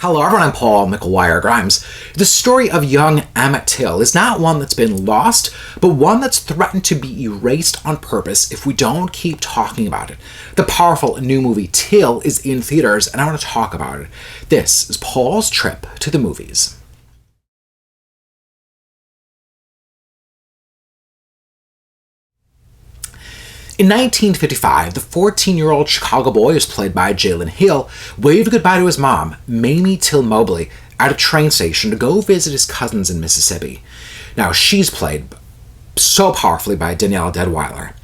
Hello everyone, I'm Paul McGuire-Grimes. The story of young Emmett Till is not one that's been lost, but one that's threatened to be erased on purpose if we don't keep talking about it. The powerful new movie Till is in theaters, and I want to talk about it. This is Paul's trip to the movies. In 1955, the 14-year-old Chicago boy, who's played by Jalyn Hill, waved goodbye to his mom, Mamie Till Mobley, at a train station to go visit his cousins in Mississippi. Now, she's played so powerfully by Danielle Deadwyler.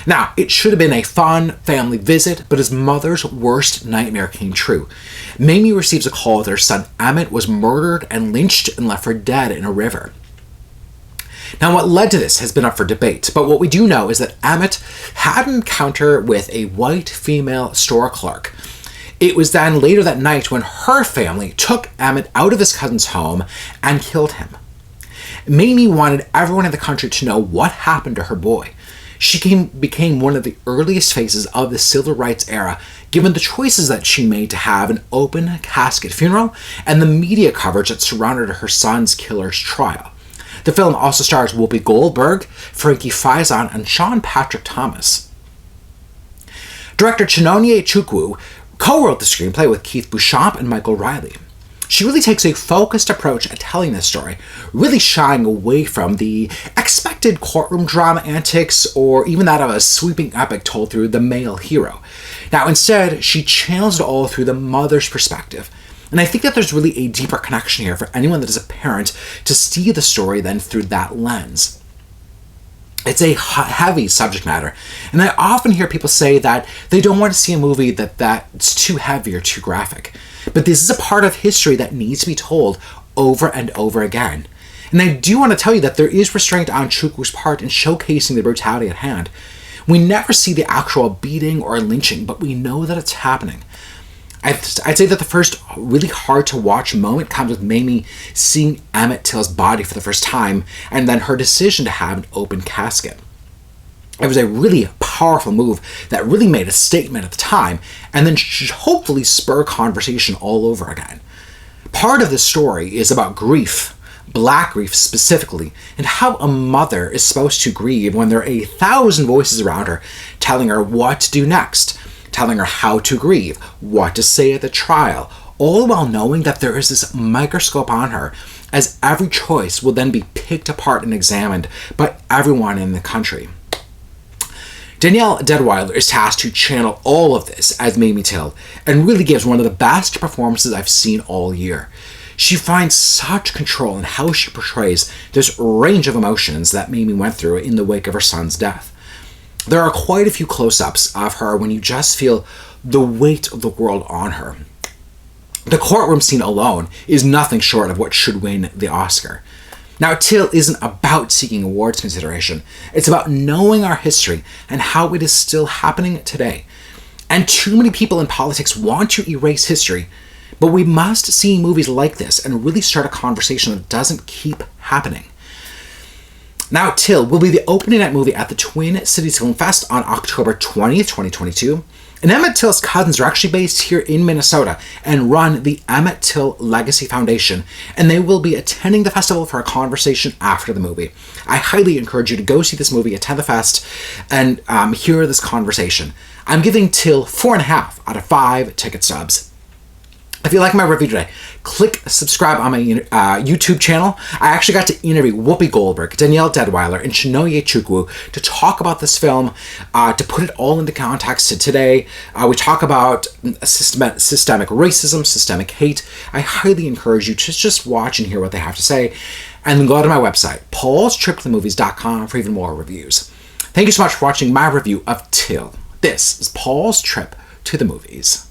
Now, it should have been a fun family visit, but his mother's worst nightmare came true. Mamie receives a call that her son Emmett was murdered and lynched and left for dead in a river. Now, what led to this has been up for debate, but what we do know is that Emmett had an encounter with a white female store clerk. It was then later that night when her family took Emmett out of his cousin's home and killed him. Mamie wanted everyone in the country to know what happened to her boy. She became one of the earliest faces of the civil rights era, given the choices that she made to have an open casket funeral and the media coverage that surrounded her son's killer's trial. The film also stars Whoopi Goldberg, Frankie Faison, and Sean Patrick Thomas. Director Chinonye Chukwu co-wrote the screenplay with Keith Beauchamp and Michael Riley. She really takes a focused approach at telling this story, really shying away from the expected courtroom drama antics or even that of a sweeping epic told through the male hero. Now, instead, she channels it all through the mother's perspective. And I think that there's really a deeper connection here for anyone that is a parent to see the story then through that lens. It's a heavy subject matter, and I often hear people say that they don't want to see a movie that's too heavy or too graphic. But this is a part of history that needs to be told over and over again. And I do want to tell you that there is restraint on Chukwu's part in showcasing the brutality at hand. We never see the actual beating or lynching, but we know that it's happening. I'd say that the first really hard to watch moment comes with Mamie seeing Emmett Till's body for the first time and then her decision to have an open casket. It was a really powerful move that really made a statement at the time and then should hopefully spur conversation all over again. Part of the story is about grief, Black grief specifically, and how a mother is supposed to grieve when there are 1,000 voices around her telling her what to do next, telling her how to grieve, what to say at the trial, all while knowing that there is this microscope on her, as every choice will then be picked apart and examined by everyone in the country. Danielle Deadwyler is tasked to channel all of this as Mamie Till, and really gives one of the best performances I've seen all year. She finds such control in how she portrays this range of emotions that Mamie went through in the wake of her son's death. There are quite a few close-ups of her when you just feel the weight of the world on her. The courtroom scene alone is nothing short of what should win the Oscar. Now, Till isn't about seeking awards consideration. It's about knowing our history and how it is still happening today. And too many people in politics want to erase history, but we must see movies like this and really start a conversation that doesn't keep happening. Now, Till will be the opening night movie at the Twin Cities Film Fest on October 20th, 2022. And Emmett Till's cousins are actually based here in Minnesota and run the Emmett Till Legacy Foundation, and they will be attending the festival for a conversation after the movie. I highly encourage you to go see this movie, attend the fest, and hear this conversation. I'm giving Till 4.5 out of 5 ticket stubs. If you like my review today, click subscribe on my YouTube channel. I actually got to interview Whoopi Goldberg, Danielle Deadwyler, and Chinonye Chukwu to talk about this film, to put it all into context to today. We talk about systemic racism, systemic hate. I highly encourage you to just watch and hear what they have to say, and then go to my website, paulstriptothemovies.com, for even more reviews. Thank you so much for watching my review of Till. This is Paul's Trip to the Movies.